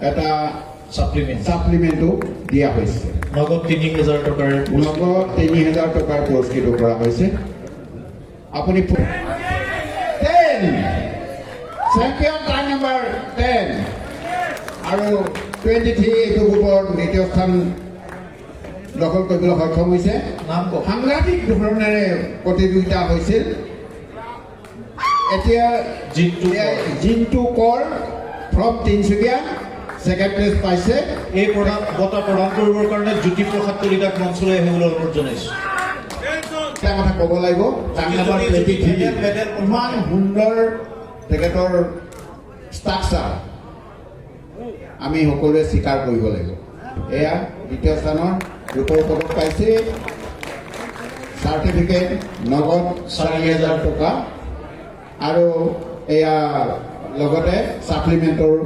এটা সাপ্লিমেন্টো দিয়া হৈছে নগদ 3000 টকাৰ নগদ 3000 টকাৰ পুৰস্কৃত কৰা হৈছে আপুনি 10 চেম্পিয়ন টাইম নম্বৰ 10 আৰু 23 এইটো গ্ৰুপৰ দ্বিতীয় স্থান দখল কৰিবলৈ সক্ষম হৈছে নাম কওক সাংঘাতিক ধৰণেৰে প্ৰতিযোগিতা হৈছিল এতিয়া জিন্তু কৰ ফ্ৰম তিনিচুকীয়া সেকেন্ড প্লেস পাইছে এই বঁটা প্ৰদান কৰিবৰ কাৰণে জ্যোতিপ্ৰসাদ কলিতাক মঞ্চলৈ আহিবলৈ অনুৰোধ জনাইছোঁ এটা কথা ক'ব লাগিব ইমান সুন্দৰ তেখেতৰ ষ্ট্ৰাকচাৰ আমি সকলোৱে স্বীকাৰ কৰিব লাগিব এয়া দ্বিতীয় স্থানৰ ৰূপৰ পদক পাইছে চাৰ্টিফিকেট নগদ 4000 টকা আৰু এয়া লগতে সাপ্লিমেন্টৰ